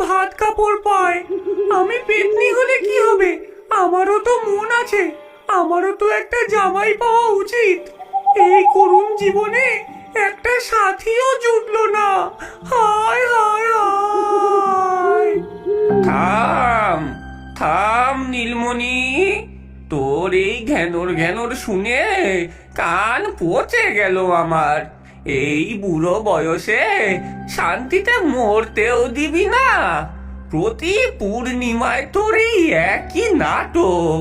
ভাত কাপড় পায়। আমি পেতনি হলে কি হবে? আমারও তো মন আছে, আমারও তো একটা জামাই পাওয়া উচিত। এই করুণ জীবনে একটা সাথীও জুটলো না। হায় হায় হায়। থাম থাম নীলমণি, তোর এই ঘ্যানোর ঘ্যানোর শুনে কান পচে গেল আমার। এই বুড়ো বয়সে শান্তিতে মরতেও দিবি না? প্রতি পূর্ণিমায় তোর এই একই নাটক।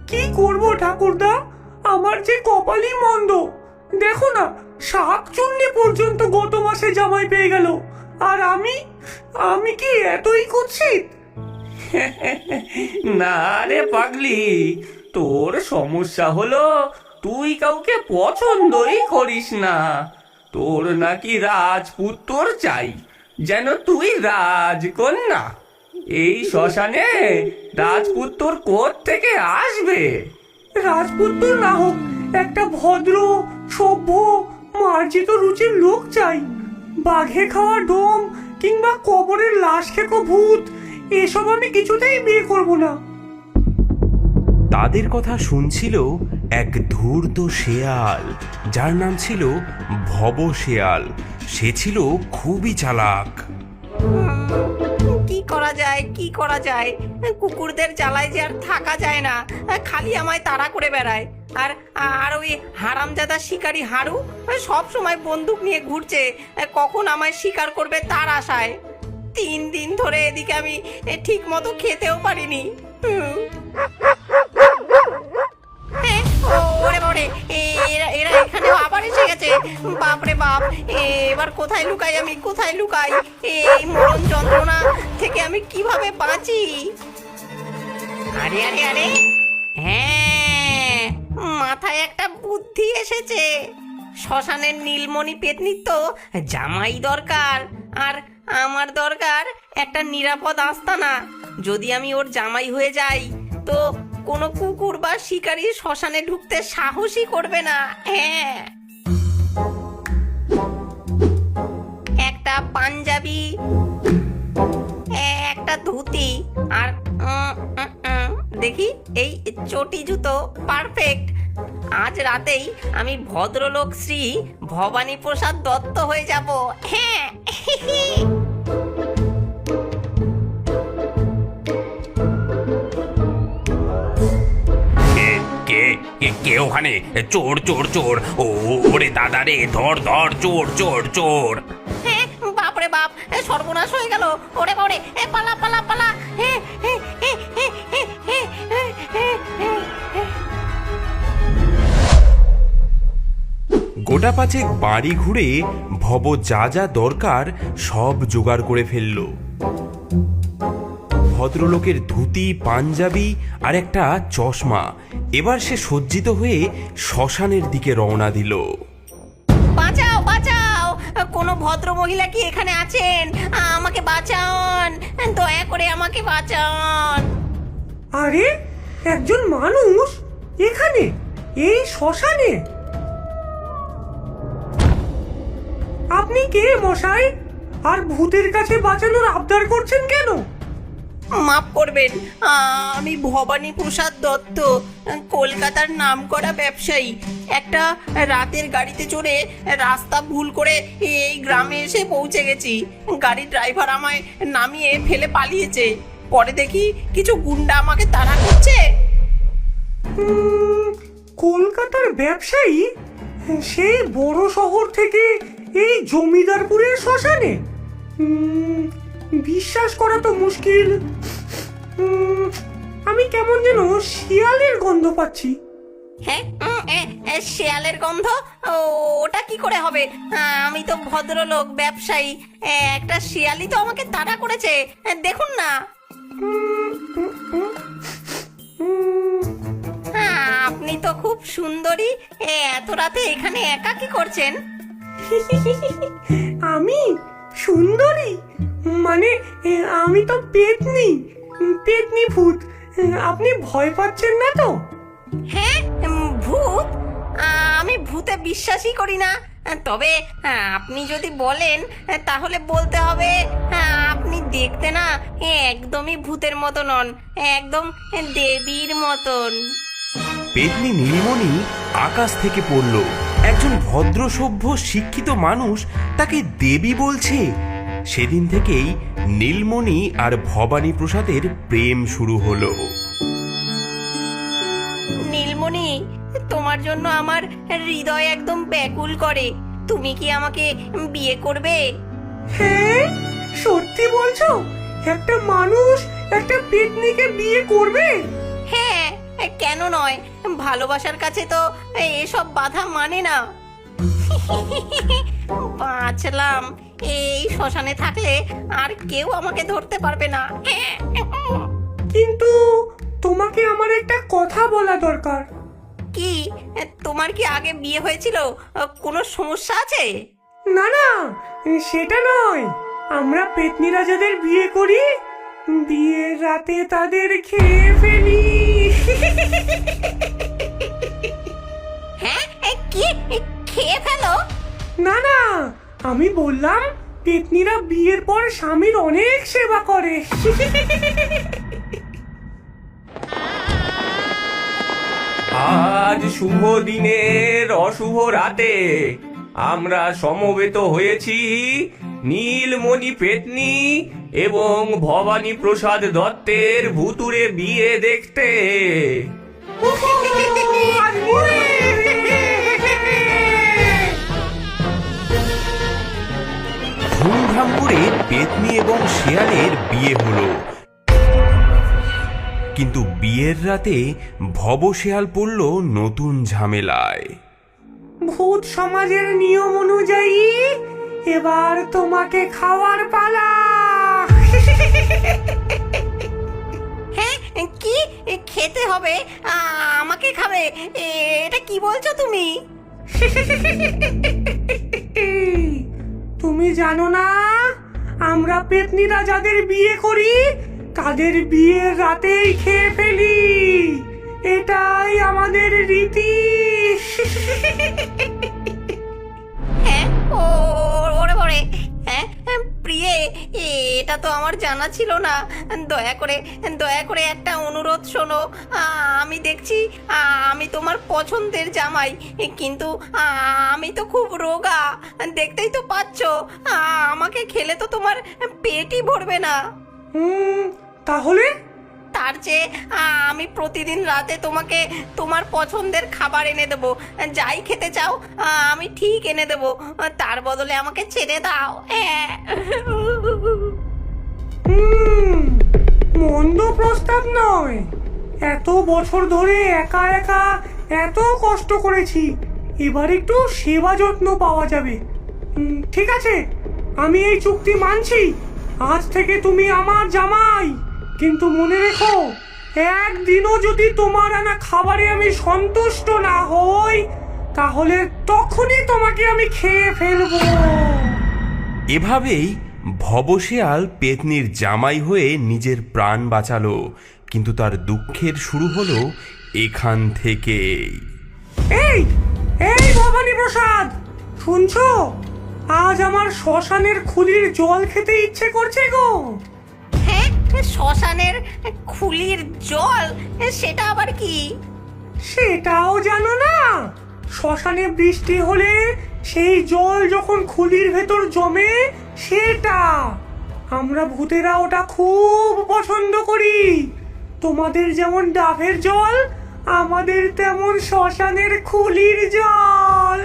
কি করব ঠাকুরদা, আমার যে কপালই মন্দ। দেখো না, শাকচুন্নি পর্যন্ত গত মাসে জামাই পেয়ে গেল, আর আমি আমি কি এতই কুৎসিত? না রে পাগলি, তোর সমস্যা হলো তুই কাউকে পছন্দই করিস না। তোর নাকি রাজপুত্র চাই, যেন তুই রাজকন্যা। এই শ্মশানে রাজপুত্র কোথ থেকে আসবে? রাজপুত্র না হোক, একটা ভদ্র সভ্য মার্জিত রুচির লোক চাই। বাঘে খাওয়া ডোম কিংবা কবরের লাশ খেকো ভূত, এসব আমি কিছুতেই বিয়ে করব না। তাদের কথা শুনছিল এক ধূর্ত শেয়াল, যার নাম ছিল ভব শেয়াল। সে ছিল খুবই চালাক। কি করা যায়, কি করা যায়? কুকুরদের জ্বালায় যে আর থাকা যায় না, খালি আমায় তাড়া করে বেড়ায়। আর আর ওই হারামজাদা শিকারী হারু সব সময় বন্দুক নিয়ে ঘুরছে, কখন আমায় শিকার করবে তার আশায়। 3 দিন ধরে এদিকে আমি ঠিক মতো খেতেও পারিনি। ওরে বাবারে, এরা এরা এখানেও আবার এসে গেছে। বাপরে বাপ, এবার কোথায় লুকাই আমি, কোথায় লুকাই? এই মরণ যন্ত্রণা থেকে আমি কিভাবে বাঁচি? আরে আরে আরে, হ্যাঁ, মাথায় একটা বুদ্ধি এসেছে। শ্মশানের নীলমণি পেতনির তো জামাই দরকার, আর আমার দরকার একটা নিরাপদ আস্তানা। যদি আমি ওর জামাই হয়ে যাই তো কোনো কুকুর বা শিকারী শ্মশানে ঢুকতে সাহসই করবে না। হ্যাঁ, একটা পাঞ্জাবি, একটা ধুতি, আর দেখি এই চটি জুতো পারফেক্ট। আজ রাতেই আমি ভদ্রলোক শ্রী ভবানী প্রসাদ দত্ত হয়ে যাব। হ্যাঁ। কে কে কে ওখানে? চোর চোর চোর! ওরে দাদা রে, ধর ধর, চোর চোর চোর! বাপরে বাপ, সর্বনাশ হয়ে গেল। ওরে বাবারে, পালা পালা পালা! গোটা পাঁচেক বাড়ি ঘুরে ভব যা যা দরকার সব জোগাড় করে ফেলল। ভদ্রলোকের ধুতি, পাঞ্জাবি আর একটা চশমা। এবার সে সজ্জিত হয়ে শ্মশানের দিকে রওনা দিল। বাঁচাও বাঁচাও, কোনো ভদ্র মহিলা কি এখানে আছেন? আমাকে বাঁচান, দয়া করে আমাকে বাঁচান। আরে, একজন মানুষ এখানে, এই শ্মশানে? আপনি কে মশাই? আর ভূতের কাছে বাঁচানোর আবদার করছেন কেন? মাফ করবেন, আমি ভবানী প্রসাদ দত্ত, কলকাতার নামকরা ব্যবসায়ী। একটা রাতের গাড়িতে চড়ে রাস্তা ভুল করে এই গ্রামে এসে পৌঁছে গেছি। গাড়ির ড্রাইভার আমায় নামিয়ে ফেলে পালিয়েছে। পরে দেখি কিছু গুন্ডা আমাকে তাড়া করছে। কলকাতার ব্যবসায়ী, সেই বড় শহর থেকে এই জমিদারপুরের শ্মশানে? বিশ্বাস করা তো মুশকিল। আমি কেমন যেন শিয়ালের গন্ধ পাচ্ছি। হ্যাঁ, শেয়ালের গন্ধ? ওটা কি করে হবে? আমি তো ভদ্রলোক, ব্যবসায়ী। একটা শিয়ালই তো আমাকে তাড়া করেছে, দেখুন না। আপনি তো খুব সুন্দরী, এত রাতে এখানে একা কি করছেন? আমি সুন্দরী? মানে আমি তো পেতনি, পেতনি ভূত। আপনি ভয় পাচ্ছেন না তো? হ্যাঁ, ভূত? আমি ভূতে বিশ্বাসই করি না। তবে আপনি যদি বলেন তাহলে বলতে হবে আপনি দেখতে না একদমই ভূতের মতো নন, একদম দেবীর মতন। পেতনি নীলমণি আকাশ থেকে পড়ল। একজন ভদ্র সভ্য শিক্ষিত মানুষ তাকে দেবী বলছে। সেদিন থেকেই নীলমণি আর ভবানী প্রসাদের প্রেম শুরু হলো। নীলমণি, তোমার জন্য আমার হৃদয় একদম ব্যাকুল করে। তুমি কি আমাকে বিয়ে করবে? হ্যাঁ, সত্যি বলছো? একটা মানুষ একটা পেতনিকে বিয়ে করবে? হ্যাঁ, কেন নয়? ভালোবাসার কাছে তো এসব বাধা মানে না। বাঁচলাম, এই শ্মশানে থাকলে আর কেউ আমাকে ধরতে পারবে না। কিন্তু তোমাকে আমার একটা কথা বলা দরকার। কি? তোমার কি আগে বিয়ে হয়েছিল? কোনো সমস্যা আছে? না না, সেটা নয়। আমরা পেতনি রাজাদের বিয়ে করি, বিয়ের রাতে তাদের খেয়ে ফেলি। হ্যাঁ, কি খেয়ে ফেলো? না না, আমি বললাম পেতনিরা বিয়ের পর স্বামীর অনেক সেবা করে। আজ শুভ দিনের অশুভ রাতে আমরা সমবেত হয়েছি নীলমণি পেতনি এবং ভবানী প্রসাদ দত্তের ভুতুরে বিয়ে দেখতে। ধুমধাম করে পেতনি এবং শেয়ালের বিয়ে হলো। কিন্তু বিয়ের রাতে ভবশেয়াল পড়ল নতুন ঝামেলায়। ভূত সমাজের নিয়ম অনুযায়ী এবার তোমাকে খাওয়ার পালা। হ্যাঁ, কি খেতে হবে? আমাকে খাবে? এটা কি বলছো তুমি? তুমি জানো না, আমরা পেতনিরা যাদের বিয়ে করি তাদের বিয়ের রাতেই খেয়ে ফেলি। এটাই আমাদের রীতি। হ্যাঁ, ওরে বাবারে, হ্যাঁ প্রিয়ে, এটা তো আমার জানা ছিল না। দয়া করে একটা অনুরোধ শোনো। আমি দেখছি আমি তোমার পছন্দের জামাই, কিন্তু আমি তো খুব রোগা, দেখতেই তো পাচ্ছ। আমাকে খেলে তো তোমার পেটই ভরবে না। তাহলে তার চেয়ে আমি প্রতিদিন রাতে তোমাকে তোমার পছন্দের খাবার এনে দেবো। যাই খেতে চাও আমি ঠিক এনে দেবো, তার বদলে আমাকে ছেড়ে দাও। মন্দ প্রস্তাব নয়। এত বছর ধরে একা একা এত কষ্ট করেছি, এবার একটু সেবা যত্ন পাওয়া যাবে। ঠিক আছে, আমি এই চুক্তি মানছি। আজ থেকে তুমি আমার জামাই। কিন্তু মনে রেখো, একদিনও যদি তোমার আনা খাবারে আমি সন্তুষ্ট না হই, তাহলে তখনই তোমাকে আমি খেয়ে ফেলবো। এভাবেই ভবশেয়াল পেতনির জামাই হয়ে নিজের প্রাণ বাঁচালো। কিন্তু তার দুঃখের শুরু হলো এখান থেকে। এই এই ভবানী প্রসাদ, শুনছো? আজ আমার শ্মশানের খুলির জল খেতে ইচ্ছে করছে গো। হ্যাঁ, শ্মশানের খুলির জল? সেটা আবার কি? সেটাও জানো না? শ্মশানে বৃষ্টি হলে সেই জল যখন খুলির ভেতর জমে, সেটা আমরা ভূতেরা ওটা খুব পছন্দ করি। তোমাদের যেমন ডাবের জল, আমাদের তেমন শ্মশানের খুলির জল।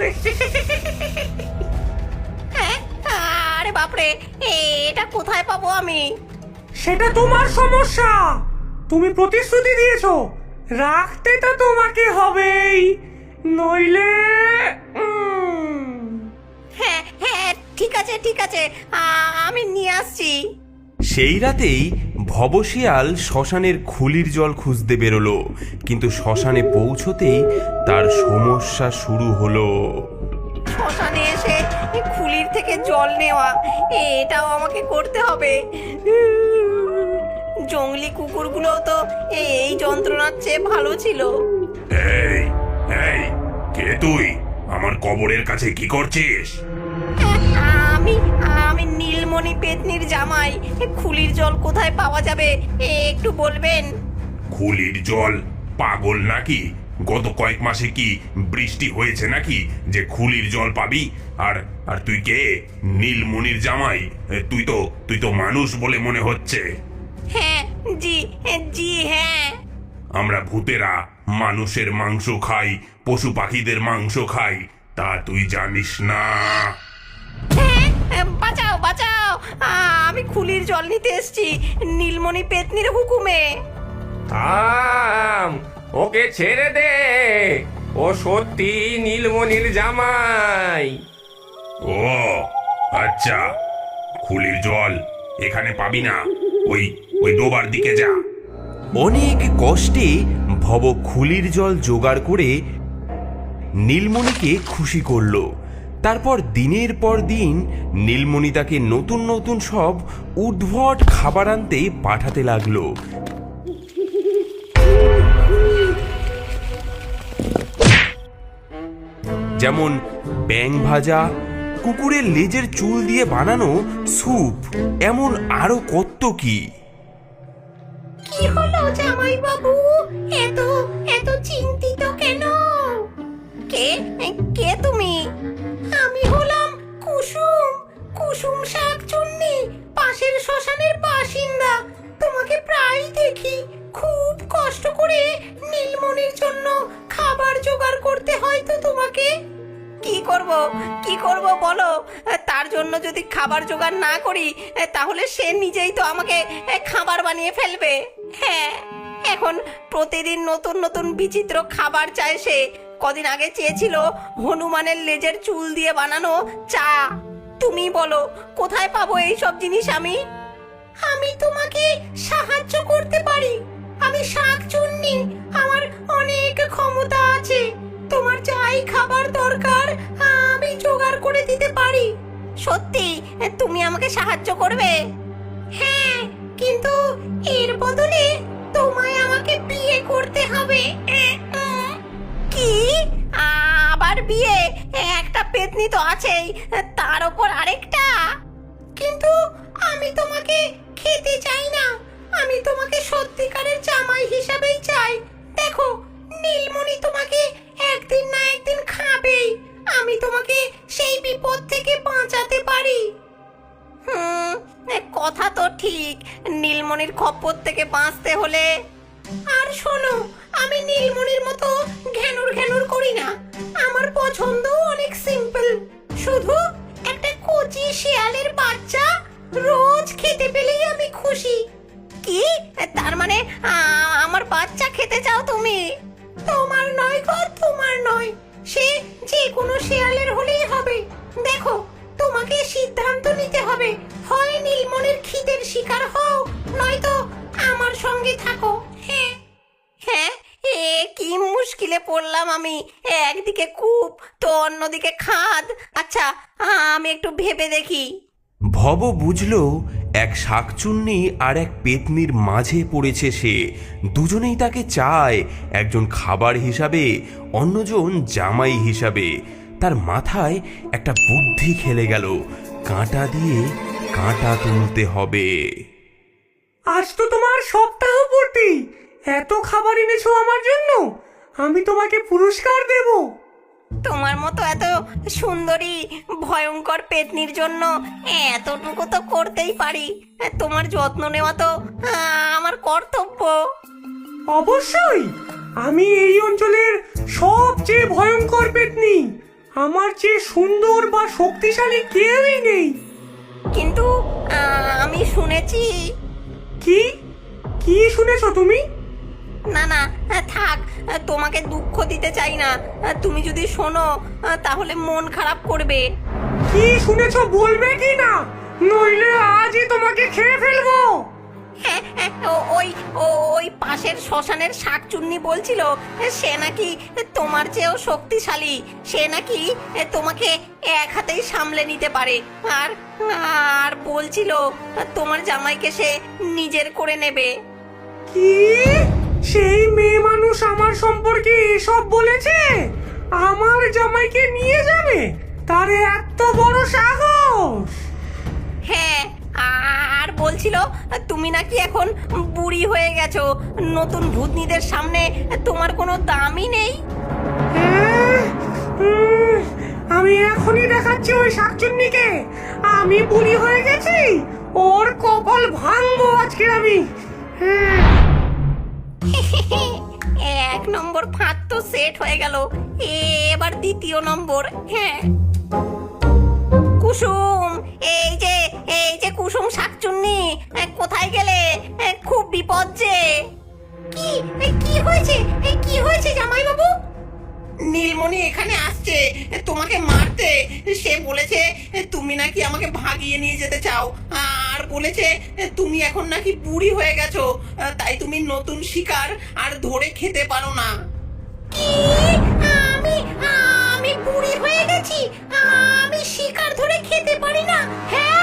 হ্যাঁ, আরে বাপরে, এটা কোথায় পাবো আমি? সেটা তোমার সমস্যা। তুমি প্রতিশ্রুতি দিয়েছো, রাখতে তো তোমাকে হবেই, নইলে হ্যাঁ হ্যাঁ, ঠিক আছে, আমি নিয়ে আসছি। সেই রাতেই ভবশেয়াল শ্মশানের খুলির জল খুঁজতে বেরোলো। কিন্তু শ্মশানে পৌঁছতেই তার সমস্যা শুরু হলো। শ্মশানে এসে খুলির থেকে জল নেওয়া, এটাও আমাকে করতে হবে। জঙ্গলি কুকুরগুলো তো এই যন্ত্রণার চেয়ে ভালো ছিল। এই এই কে তুই? আমার কবরের কাছে কি করছিস? আমি আমি আমি নীলমণি পেতনির জামাই। খুলির জল কোথায় পাওয়া যাবে একটু বলবেন? খুলির জল? পাগল নাকি? গত কয়েক মাসে কি বৃষ্টি হয়েছে নাকি যে খুলির জল পাবি? আর আর তুই কে? নীলমণির জামাই? তুই তো মানুষ বলে মনে হচ্ছে। হ্যাঁ জি জি হ্যাঁ। আমরা ভূতেরা মানুষের মাংস খাই, পশু পাখিদের মাংস খাই, তা তুই জানিস না? বাঁচাও বাঁচাও, আমি খুলির জল নিতে এসেছি নীলমণি পেতনির হুকুমে। থাম, ওকে ছেড়ে দে। ও সত্যি নীলমণির জামাই। ও আচ্ছা, খুলির জল এখানে পাবি না, ওই ওই ডোবার দিকে যা। অনেক কষ্টে ভব খুলির জল জোগাড় করে নীলমণিকে খুশি করলো। তারপর দিনের পর দিন নীলমণি তাকে নতুন নতুন সব উদ্ভট খাবার আনতে পাঠাতে লাগলো। যেমন ব্যাঙ ভাজা, কুকুরের লেজের চুল দিয়ে বানানো স্যুপ, এমন আরো কত কি। কি হলো জামাই বাবু, এত এত চিন্তিত কেন? কে কে তুমি? আমি হলাম কুসুম, কুসুম শাকচুন্নি, পাশের শ্মশানের বাসিন্দা। তোমাকে প্রায়ই দেখি, খুব কষ্ট করে নীলমণির জন্য খাবার জোগাড় করতে হয় তো তোমাকে। কি করব বলো? তার জন্য যদি খাবার জোগাড় না করি তাহলে সে নিজেই তো আমাকে খাবার বানিয়ে ফেলবে। হ্যাঁ, এখন প্রতিদিন নতুন নতুন বিচিত্র খাবার চায় সে। কদিন আগে চেয়েছিল হনুমানের লেজের চুল দিয়ে বানানো চা। তুমি বলো কোথায় পাবো এই সব জিনিস আমি? আমি তোমাকে সাহায্য করতে পারি। আমি শাকচুন্নি, আমার অনেক ক্ষমতা আছে। তোমার যাই খাবার দরকার আমি জোগাড় করে দিতে পারি। সত্যি তুমি আমাকে সাহায্য করবে? হ্যাঁ, কিন্তু এর বদলে তোমায় আমাকে বিয়ে করতে হবে। কি? আবার বিয়ে? একটা পেতনি তো আছেই, তার উপর আরেকটা। কিন্তু আমি তোমাকে খেতে চাই না, আমি তোমাকে সত্যিকারের জামাই হিসাবেই চাই। দেখো, নীলমণি তোমাকে একদিন না একদিন খাবেই। আমি তোমাকে সেই বিপদ থেকে বাঁচাতে পারি। কথা তো ঠিক, নীলমণির খপ্পর থেকে বাঁচতে হলে। আর শোনো, আমি নীলমণির মতো ঘ্যানুর ঘ্যানুর করি না। আমার পছন্দ অনেক সিম্পল, শুধু একটা কচি শিয়ালের বাচ্চা রোজ খেতে পেলেই আমি খুশি। কি? তার মানে আমার বাচ্চা খেতে চাও তুমি? তোমার নয় গো, তোমার নয়, সে যে কোনো শিয়ালের হলেই হবে। দেখো, তোমাকে সিদ্ধান্ত নিতে হবে, হয় নীলমণির খিদের শিকার হও, নয়তো আমার সঙ্গে থাকো। হ্যাঁ হ্যাঁ, কি মুশকিলে পড়লাম আমি। একদিকে কূপ তো অন্যদিকে খাদ। আচ্ছা, আমি একটু ভেবে দেখি। ভব বুঝল এক শাকচুন্নি আর এক পেতনির মাঝে পড়েছে সে। দুজনেই তাকে চায়, একজন খাবার হিসাবে, অন্যজন জামাই হিসাবে। তার মাথায় একটা বুদ্ধি খেলে গেল, কাঁটা দিয়ে কাঁটা তুলতে হবে। আজ তো তোমার সপ্তাহ পূর্তি, এত খাবার এনেছো আমার জন্য, আমি তোমাকে পুরস্কার দেব। তোমার মতো এত সুন্দরী ভয়ঙ্কর পেতনির জন্য এতটুকু তো করতেই পারি। তোমার যত্ন নেওয়া তো আমার কর্তব্য। অবশ্যই, আমি এই অঞ্চলের সবচেয়ে ভয়ঙ্কর পেতনি। আমার চেয়ে সুন্দর বা শক্তিশালী কেউই নেই। কিন্তু আমি শুনেছি। কি কি শুনেছো তুমি? না না, থাক, তোমাকে দুঃখ দিতে চাই না। তুমি যদি শোনো তাহলে মন খারাপ করবে। কি শুনেছো বলবে কি না, নইলে আজই তোমাকে খেয়ে ফেলবো। ওই ওই পাশের শ্মশানের শাকচুন্নি বলছিল সে নাকি তোমার চেয়েও শক্তিশালী। সে নাকি তোমাকে এক হাতেই সামলে নিতে পারে। আর আর বলছিল তোমার জামাইকে সে নিজের করে নেবে। কি? সেই মেয়ে মানুষ আমার সম্পর্কে এসব বলেছে? আমার জামাইকে নিয়ে যাবে? তা তোমার এত বড় সাহস! হ্যাঁ, আর বলছিল তুমি নাকি এখন বুড়ি হয়ে গেছো, নতুন ভূতনীদের সামনে তোমার কোনো দামই নেই। আমি এখনই দেখাচ্ছি ওই শাকচুন্নিকে আমি বুড়ি হয়ে গেছি। ওর কপাল ভাঙবো আজকে আমি। এক নম্বর ফাঁদ তো সেট হয়ে গেল, এবার দ্বিতীয় নম্বর। হ্যাঁ কুসুম, এই যে কুসুম শাকচুন্নি, কোথায় গেলে? খুব বিপদ যে। কি হয়েছে? কি হয়েছে জামাই বাবু? নীলমণি এখানে আসছে তোমাকে মারতে। সে বলেছে তুমি নাকি আমাকে ভাগিয়ে নিয়ে যেতে চাও, আর বলেছে তুমি এখন নাকি বুড়ি হয়ে গেছো, তাই তুমি নতুন শিকার আর ধরে খেতে পারো না। কি? আমি বুড়ি হয়ে গেছি? আমি শিকার ধরে খেতে পারি না? হ্যাঁ,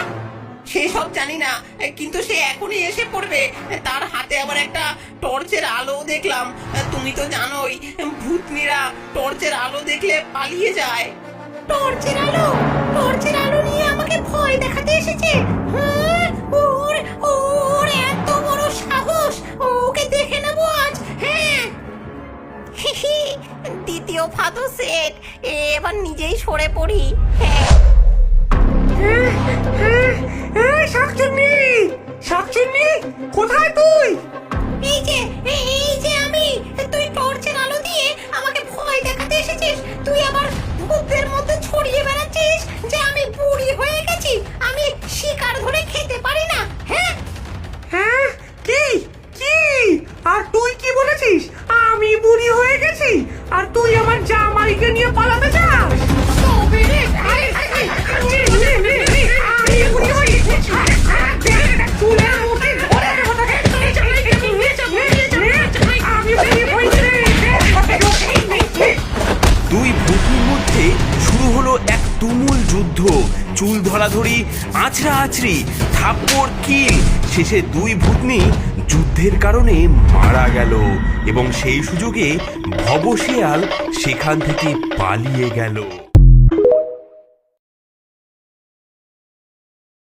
সেসব জানি না, কিন্তু সে এখনই এসে পড়বে। তার হাতে আবার একটা টর্চের আলো দেখলাম। তুমি তো জানোই ভূতনীরা টর্চের আলো দেখলে পালিয়ে যায়। টর্চের আলো নিয়ে আমাকে ভয় দেখাতে এসেছে? হ্যাঁ, ওর এত বড় সাহস! ওকে দেখে নেবো আজ। হ্যাঁ, দ্বিতীয় ফাঁদও সেট, এবার নিজেই সরে পড়ি। হ্যাঁ, শাকচুন্নি, শাকচুন্নি, কোথায় তুই? এই যে আমি। তুই টর্চের আলো দিয়ে আমাকে ভয় দেখাতে এসেছিস, তুই আবার ভূতদের মধ্যে ছড়িয়ে বেড়াচ্ছিস যে আমি বুড়ি হয়ে গেছি, আমি শিকার ধরে খেতে পারি না। হ্যাঁ হ্যাঁ, কি কি? আর তুই কি বলেছিস? আমি বুড়ি হয়ে গেছি আর তুই আমার জামাইকে নিয়ে পালাতে চাস? তবে রে, আমি বুড়ি হয়ে গেছি। চুলের মুঠি ধরে দেবো তোকে। আমি বুড়ি হয়েছি। দুই ভূতনির মধ্যে শুরু হলো এক তুমুল যুদ্ধ। চুল ধরাধরি, আছড়া আছড়ি, থাপ্পড়, কিল। শেষে দুই ভূতনি যুদ্ধের কারণে মারা গেল এবং সেই সুযোগে ভবশিয়াল সেখান থেকে পালিয়ে গেল।